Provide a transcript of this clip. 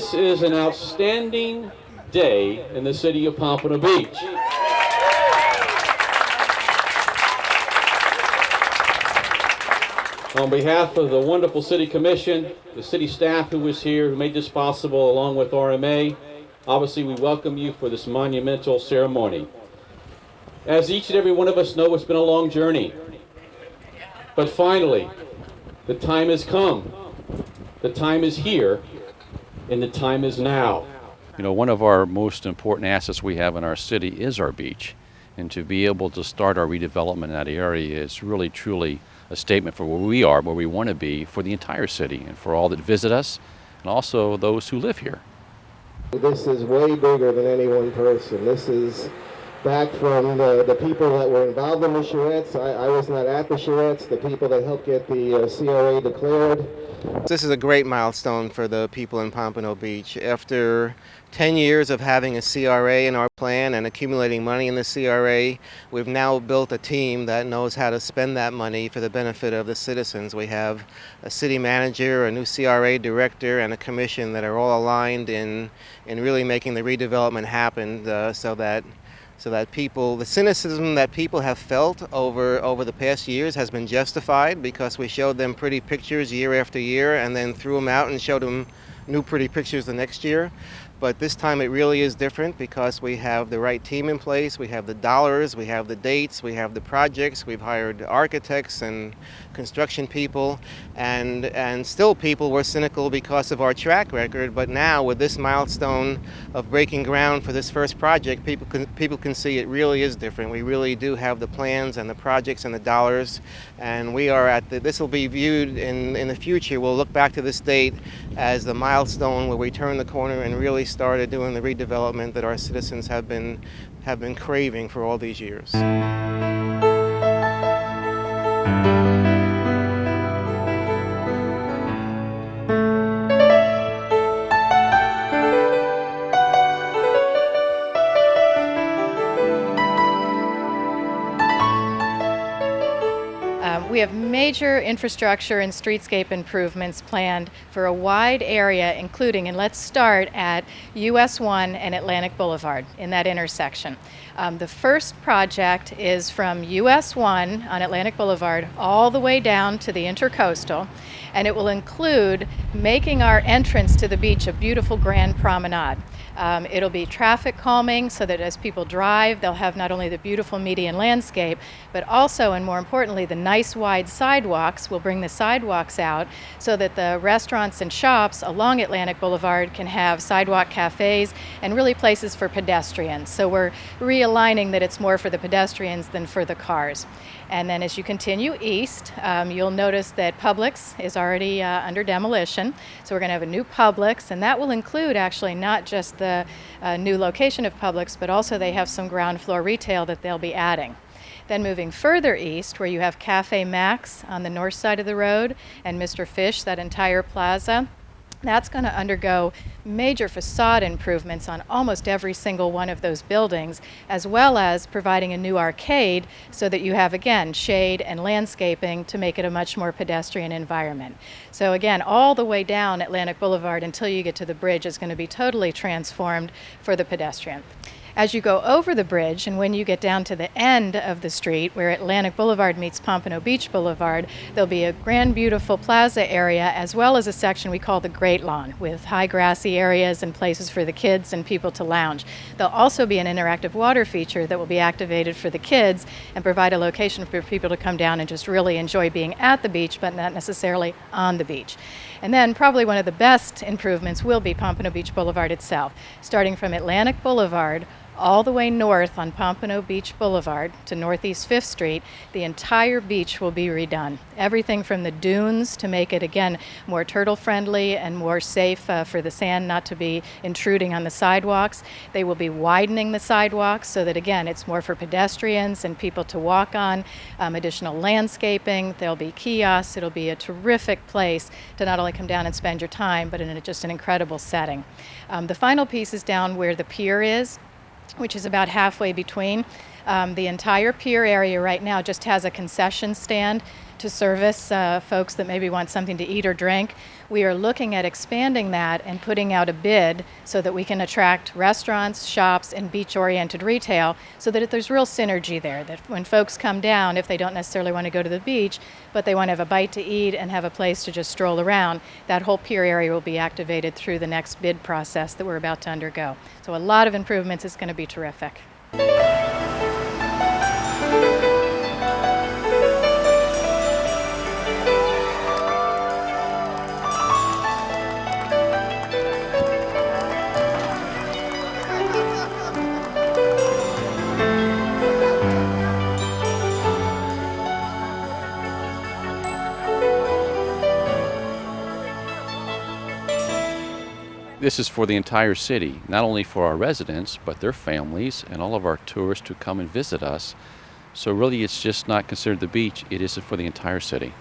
This is an outstanding day in the city of Pompano Beach. On behalf of the wonderful City Commission, the city staff who was here, who made this possible, along with RMA, obviously we welcome you for this monumental ceremony. As each and every one of us know, it's been a long journey. But finally, the time has come. The time is here, and the time is now. You know, one of our most important assets we have in our city is our beach. And to be able to start our redevelopment in that area is really, truly a statement for where we are, where we want to be for the entire city and for all that visit us and also those who live here. This is way bigger than any one person. This is back from the people that were involved in the charrettes. I was not at the charrettes, the people that helped get the CRA declared. This is a great milestone for the people in Pompano Beach. After 10 years of having a CRA in our plan and accumulating money in the CRA, we've now built a team that knows how to spend that money for the benefit of the citizens. We have a city manager, a new CRA director, and a commission that are all aligned in really making the redevelopment happen so that people, the cynicism that people have felt over the past years has been justified, because we showed them pretty pictures year after year and then threw them out and showed them new pretty pictures the next year. But this time it really is different because we have the right team in place, we have the dollars, we have the dates, we have the projects, we've hired architects and construction people, and still people were cynical because of our track record. But now with this milestone of breaking ground for this first project, people can see it really is different. We really do have the plans and the projects and the dollars, and we are this will be viewed in the future. We'll look back to this date as the milestone where we turn the corner and really started doing the redevelopment that our citizens have been craving for all these years. We have major infrastructure and streetscape improvements planned for a wide area, including, and let's start at US 1 and Atlantic Boulevard in that intersection. The first project is from US 1 on Atlantic Boulevard all the way down to the Intercoastal, and it will include making our entrance to the beach a beautiful grand promenade. It'll be traffic calming so that as people drive, they'll have not only the beautiful median landscape, but also, and more importantly, the nice wide sidewalks. We'll bring the sidewalks out so that the restaurants and shops along Atlantic Boulevard can have sidewalk cafes and really places for pedestrians. So we're realigning that it's more for the pedestrians than for the cars. And then as you continue east, you'll notice that Publix is already under demolition. So we're going to have a new Publix, and that will include actually not just the new location of Publix, but also they have some ground floor retail that they'll be adding. Then moving further east, where you have Cafe Max on the north side of the road and Mr. Fish, that entire plaza, that's going to undergo major facade improvements on almost every single one of those buildings, as well as providing a new arcade so that you have, again, shade and landscaping to make it a much more pedestrian environment. So again, all the way down Atlantic Boulevard until you get to the bridge is going to be totally transformed for the pedestrian. As you go over the bridge and when you get down to the end of the street where Atlantic Boulevard meets Pompano Beach Boulevard, there'll be a grand beautiful plaza area as well as a section we call the Great Lawn with high grassy areas and places for the kids and people to lounge. There'll also be an interactive water feature that will be activated for the kids and provide a location for people to come down and just really enjoy being at the beach but not necessarily on the beach. And then probably one of the best improvements will be Pompano Beach Boulevard itself. Starting from Atlantic Boulevard all the way north on Pompano Beach Boulevard to Northeast 5th Street, the entire beach will be redone. Everything from the dunes to make it, again, more turtle-friendly and more safe for the sand not to be intruding on the sidewalks. They will be widening the sidewalks so that, again, it's more for pedestrians and people to walk on, additional landscaping. There'll be kiosks. It'll be a terrific place to not only come down and spend your time, but in just an incredible setting. The final piece is down where the pier is, which is about halfway between. The entire pier area right now just has a concession stand to service folks that maybe want something to eat or drink. We are looking at expanding that and putting out a bid so that we can attract restaurants, shops, and beach-oriented retail so that there's real synergy there, that when folks come down, if they don't necessarily want to go to the beach, but they want to have a bite to eat and have a place to just stroll around, that whole pier area will be activated through the next bid process that we're about to undergo. So a lot of improvements. It's going to be terrific. This is for the entire city, not only for our residents, but their families and all of our tourists who come and visit us. So really it's just not considered the beach, it is for the entire city.